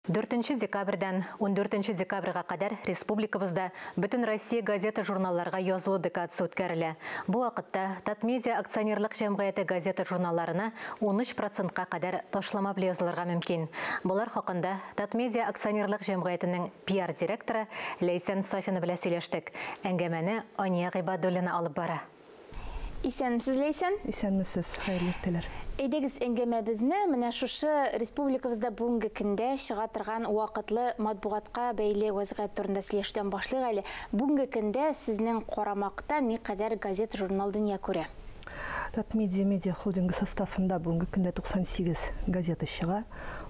4 декабрьден 14 декабрьға қадар республикабызда бүтін Россия газета журналларға язылу декадасы өткәрілі. Бұл вақытта Татмедиа акционерлік жәмғаяты газета журналларына 13%-қа қадар ташлама язылырға мүмкін. Бұлар хақында Татмедиа акционерлік жәмғаятының PR директоры Лейсен Софина біле сөйлештік. Әңгәмәні Ания Ғибадуллина алып бара. Исәнмісіз, Лейсен? Исәнмісіз, хайырлы ертелер. Әйдегіз әңгәмә безне менә шушы республикабызда бүгінгі көндә чыга торган вакытлы матбугатка бәйле вазгыять турында сөйләшүдән башлыйк әле. Бүгінгі көндә сезнең карамакта никадәр газет, журнал дөнья күрә? Татмедиа медиа холдинги составында бүгінгі көндә 98 газета чыга.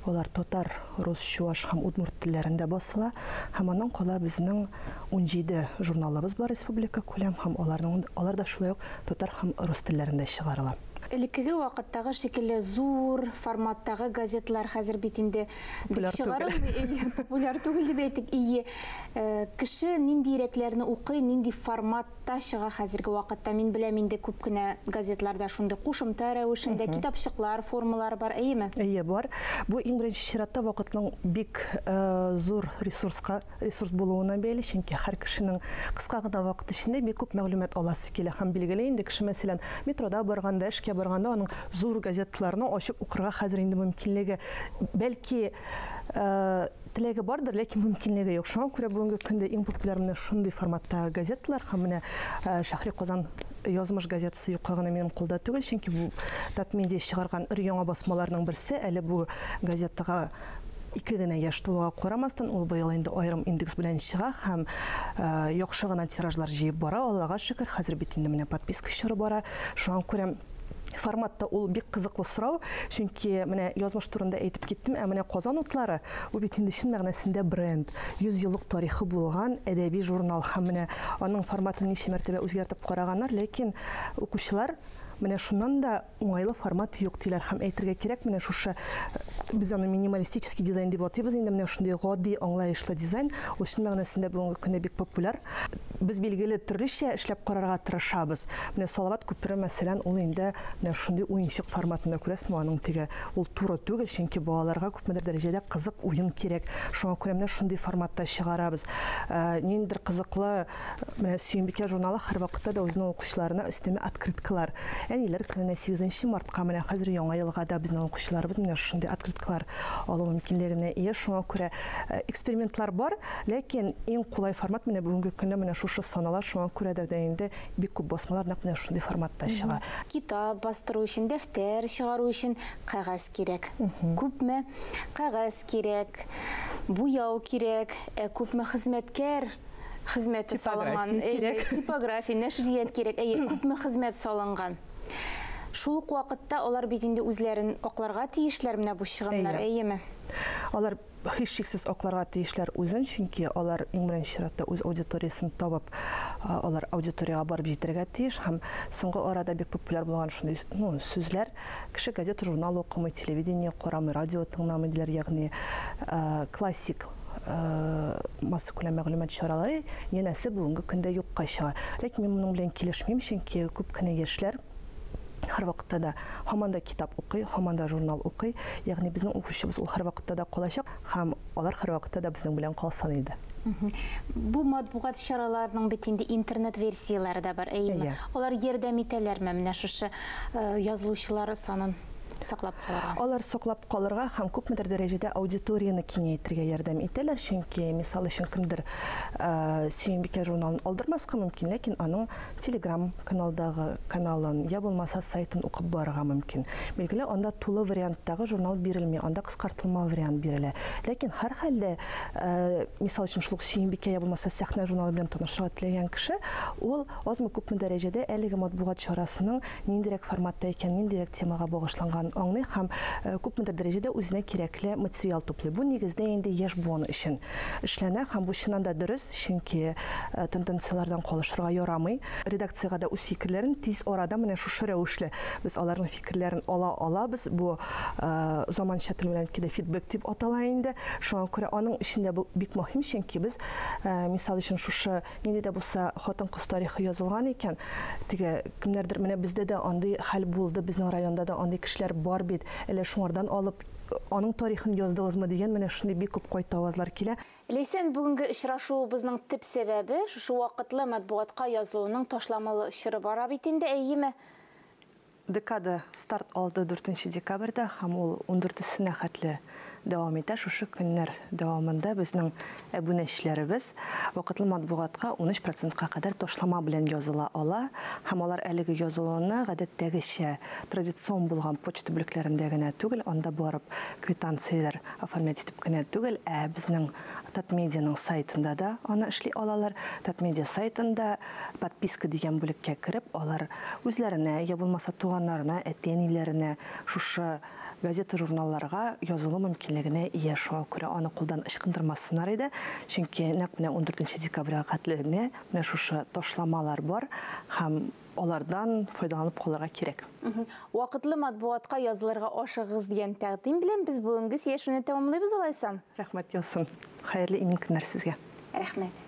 Олар татар, рус, чуаш һәм удмурт телләрендә басыла. Һәм аның кала безнең 17 журналыбыз бар республика күләм һәм алар да шулай ук татар һәм рус телләрендә чыгарыла. Элеккеге вакыттагы шикелле зур форматтагы газетлар хәзер бит инде популяр түгел дип әйтик. Кеше нинди ирәкләрне укый, нинди форматта чыга хәзерге вакытта? Мин беләм инде күп кенә газетларда шундый кушымта рәвешендә китапчыклар, формалар бар, әйеме? Әйе, бар. Бу иң беренче чиратта вакытның бик зур ресурс булуына бәйле, чөнки һәр кешенең кыска гына вакыт эчендә бик күп мәгълүмат аласы килә һәм билгеле инде кеше мәсәлән метрода барганда, эшкә барганда аның зур газетларны ачып укырга хәзер инде мөмкинлеге, бәлки теләге бардыр, ләкин мөмкинлеге юк. Шуңа күрә бүгенге көндә иң популяр менә шундый форматта газетлар һәм менә Шәһри Казан язмыш газетасы юкка гына минем кулда түгел, чөнки бу Татмедиа чыгарган яңа басмаларның берсе, әле бу газетага 2 генә яшь тулуга карамастан, ул быел инде аерым индекс белән чыга һәм яхшы гына тиражлар җыеп бара. Аллага шөкер, хәзер бит инде менә подписка чоры бара. Шуңа күрә форматта ул бик кызыклы сорау, чөнки менә язмыш турында әйтеп киттем, ә менә Казан утлары ул бит инде чын мәгънәсендә бренд, 100 еллык тарихы булган әдәби журнал һәм менә аның форматын ничә мәртәбә үзгәртеп караганнар, ләкин укучылар менә шуннан да уңайлы формат юк диләр һәм әйтергә кирәк, менә шушы без аны минималистический дизайн дип атыйбыз, инде менә шундый гади аңлаешлы дизайн, ул чын мәгънәсендә бүгенге көндә бик популяр. Без билгеле төрлечә эшләп карарга тырышабыз. Менә Салават күпере мәсәлән, ул инде менә шундый уенчык форматында күрәсезме, аның теге ул туры түгел, чөнки балаларга күпмедер дәрәҗәдә кызык уен кирәк. Шуңа күрә менә шундый форматта чыгарабыз. Ниндидер кызыклы менә Сөембикә журналы һәр вакытта да үзенең укучыларына өстәмә открыткалар. Әниләр көненә 8 мартка менә хәзер яңа елга да безнең укучыларыбыз менә шундый открыткалар алу мөмкинлегенә ия. Шуңа күрә экспериментлар бар, ләкин иң кулай формат менә бүгенге көндә менә шушы санала. Шуңа күрә дә инде бик күп басмалар менә шундый форматта чыга. Китап бастыру өчен, дәфтәр чыгару өчен кагаз кирәк. Күпме кагаз кирәк, буяу кирәк, күпме хезмәткәр хезмәте салынган, типография, нәшрият кирәк, күпме хезмәт салынган. Шул ук вакытта алар бит инде үзләрен акларга тиешләр менә бу чыгымнар, әйеме? Алар һичшиксез акларга тиешләр үзен, чөнки алар иң беренче чиратта үз аудиториясын табып, алар аудиторияга барып җитәргә тиеш һәм соңгы арада бик популяр булган шундый сүзләр, кеше газета, журнал укымый, телевидение карамый, радио тыңламый диләр, ягъни классик масса күләм мәгълүмат чаралары янәсе бүгенге көндә юкка чыга. Ләкин мин моның белән килешмим, чөнки күп кенә яшьләр һәр вакытта да һаман да китап укый, һаман да журнал укый. Ягъни безнең укучыбыз ул һәр вакытта да калачак һәм алар һәр вакытта да безнең белән калсын иде. Бу матбугат чараларының бит инде интернет версиялары да бар, әйеме? Алар ярдәм итәләрме менә шушы язылучылар санын саклап калырга? Алар саклап калырга һәм күпмедер дәрәҗәдә аудиторияны киңәйтергә ярдәм итәләр, чөнки мисал өчен кемдер Сөембикә журналын алдырмаска мөмкин, ләкин аның Telegram каналын я булмаса сайтын укып барырга мөмкин. Билгеле, анда тулы варианттагы журнал бирелми, анда кыскартылма вариант бирелә. Ләкин һәр хәлдә мисал өчен шул Сөембикә я булмаса сәхнә журналы белән танышырга теләгән кеше, ул азмы күпме дәрәҗәдә әлеге матбугат чарасының ниндирәк форматта икән, ниндирәк темага багышланган аңлый һәм күпмедер дәрәҗәдә үзенә кирәкле материал туплый. Бу нигездә инде яшь буын өчен эшләнә һәм бу чыннан да дөрес, чөнки тенденциялардан калышырга ярамый. Редакциягә да үз фикерләрен тиз арада менә шушы рәвешле без аларның фикерләрен алабыз. Бу заманча тел белән әйткәндә фидбэк дип атала инде. Шуңа күрә аның эчендә бу бик мөһим, чөнки без мисал өчен шушы нинди дә булса хатын-кыз тарихы язылган икән, теге кемнәрдер менә бездә дә андый хәл булды, безнең районда да андый кешеләр бар бит, әле шуңардан алып аның тарихын яздыгызмы дигән менә шундый бик күп кайта авазлар килә. Лейсен бүгінгі очрашуыбызның төп сәбәбе шушы вакытлы матбугатка язылуның ташламалы чоры бара бит инде, әйеме? Декада старт алды 4 декабрьдә һәм ул 14-сенә хәтле дәвам итә. Шушы көннәр дәвамында безнең әбүнәчләребез вакытлы матбугатка 13%-ка кадәр ташлама белән языла ала. Һәм алар әлеге язылуны гадәттәгечә традицион булган почта бүлекләрендә генә түгел, анда барып квитанцияләр оформлять итеп кенә түгел, ә безнең Татмедианың сайтында да аны эшли алалар. Татмедиа сайтында подписка дигән бүлеккә кереп, алар үзләренә, я булмаса туганнарына, әти-әниләренә шушы газета журналларга язылу мөмкинлегенә ия, шуңа күрә аны кулдан ычкындырмасыннар иде. Чөнки нәкъ менә 14 декабрьгә хәтле менә шушы ташламалар бар һәм алардан файдаланып калырга кирәк. Вакытлы матбугатка язылырга ашыгыз дигән тәкъдим белән без бүгенге сөйләшүне тәмамлыйбыз алайсам. Рәхмәт ясын. Хәерле имин көннәр сезгә. Рәхмәт.